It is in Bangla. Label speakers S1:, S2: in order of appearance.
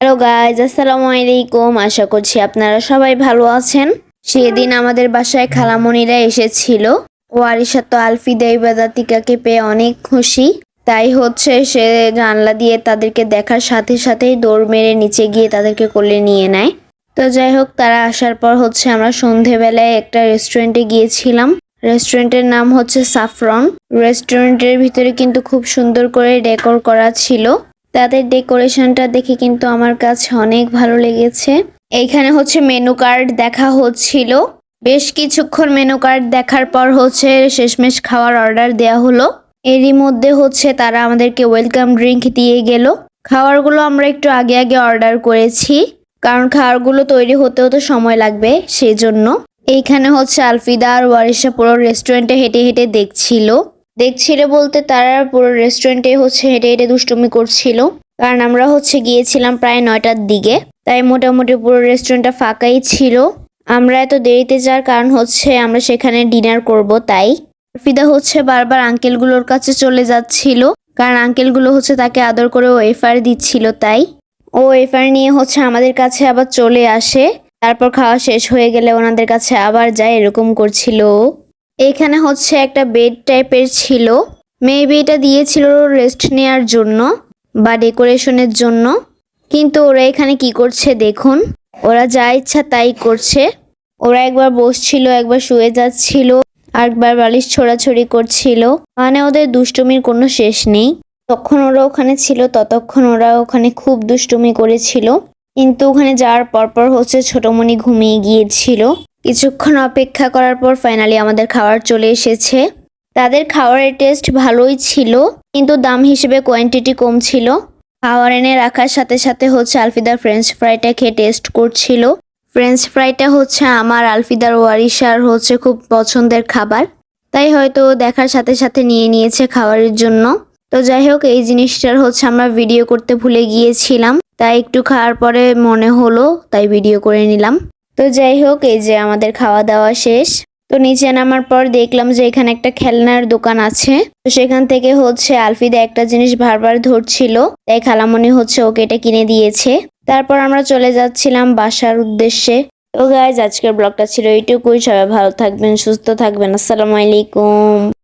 S1: হ্যালো গাইজ, আসসালামু আলাইকুম। আশা করছি আপনারা সবাই ভালো আছেন। সেদিন আমাদের বাসায় খালামণিরা এসেছিল। ওয়ারিশা তো আলফিদা ইবাদাতিকাকে পেয়ে অনেক খুশি। তাই সে জানলা দিয়ে তাদেরকে দেখার সাথে সাথেই দৌড় মেরে নিচে গিয়ে তাদেরকে কোলে নিয়ে নেয়। তো যাই হোক, তারা আসার পর আমরা সন্ধেবেলায় একটা রেস্টুরেন্টে গিয়েছিলাম। রেস্টুরেন্টের নাম হচ্ছে সাফরন। রেস্টুরেন্টের ভিতরে কিন্তু খুব সুন্দর করে ডেকোর করা ছিল। তাদের ডেকোরেশনটা দেখে কিন্তু আমার কাছে অনেক ভালো লেগেছে। এইখানে মেনু কার্ড দেখা হচ্ছিল। বেশ কিছুক্ষণ মেনু কার্ড দেখার পর শেষমেশ খাওয়ার অর্ডার দেয়া হলো। এরই মধ্যে তারা আমাদেরকে ওয়েলকাম ড্রিঙ্ক দিয়ে গেল। খাবারগুলো আমরা একটু আগে আগে অর্ডার করেছি, কারণ খাবারগুলো তৈরি হতে হতে সময় লাগবে, সেই জন্য। এইখানে আলফিদা আর ওয়ারিশা পুরো রেস্টুরেন্টে হেঁটে হেঁটে দেখছিল বলতে তারা পুরো রেস্টুরেন্টে হেঁটে হেঁটে দুষ্টুমি করছিল। কারণ আমরা গিয়েছিলাম প্রায় 9টার দিকে, তাই মোটামুটি পুরো রেস্টুরেন্টটা ফাঁকাই ছিল। আমরা এত দেরিতে যাওয়ার কারণ আমরা সেখানে ডিনার করব, তাই। আলফিদা বারবার আঙ্কেলগুলোর কাছে চলে যাচ্ছিল, কারণ আঙ্কেলগুলো তাকে আদর করে ওয়েফার দিচ্ছিল, তাই। ও ওয়েফার নিয়ে আমাদের কাছে আবার চলে আসে। তারপর খাওয়া শেষ হয়ে গেলে ওনাদের কাছে আবার যায়, এরকম করছিল। এইখানে একটা বেড টাইপের ছিল। মেবি এটা দিয়েছিল রেস্ট নেওয়ার জন্য বা ডেকোরেশনের জন্য। কিন্তু ওরা এখানে কি করছে দেখুন। ওরা যা ইচ্ছা তাই করছে। ওরা একবার বসছিল, একবার শুয়ে যাচ্ছিল, আর একবার বালিশ ছোড়াছড়ি করছিল। মানে ওদের দুষ্টুমির কোনো শেষ নেই। তখন ওরা ওখানে ছিল, ততক্ষণ ওরা ওখানে খুব দুষ্টুমি করেছিল। কিন্তু ওখানে যাওয়ার পরপর ছোটমণি ঘুমিয়ে গিয়েছিল। কিছুক্ষণ অপেক্ষা করার পর ফাইনালি আমাদের খাবার চলে এসেছে। তাদের খাবারের টেস্ট ভালোই ছিল, কিন্তু দাম হিসেবে কোয়ান্টিটি কম ছিল। খাবার এনে রাখার সাথে সাথে আলফিদার ফ্রেঞ্চ ফ্রাইটা খেয়ে টেস্ট করছিল। ফ্রেঞ্চ ফ্রাইটা আমার আলফিদার ওয়ারিশার খুব পছন্দের খাবার, তাই হয়তো দেখার সাথে সাথে নিয়ে নিয়েছে খাবারের জন্য। তো যাই হোক, এই জিনিসটার আমরা ভিডিও করতে ভুলে গিয়েছিলাম, তাই একটু খাওয়ার পরে মনে হলো, তাই ভিডিও করে নিলাম। তো যাই হোক, এই যে আমাদের খাওয়া দাওয়া শেষ। তো নিচে নামার পর দেখলাম যে এখানে একটা খেলনার দোকান আছে। তো সেখান থেকে আলফিদা একটা জিনিস বারবার ধরছিল, তাই খালামণি ওকে এটা কিনে দিয়েছে। তারপর আমরা চলে যাচ্ছিলাম বাসার উদ্দেশ্যে। তো গাইজ, আজকের ব্লগটা ছিল এইটুকুই। সবাই ভালো থাকবেন, সুস্থ থাকবেন। আসসালামু আলাইকুম।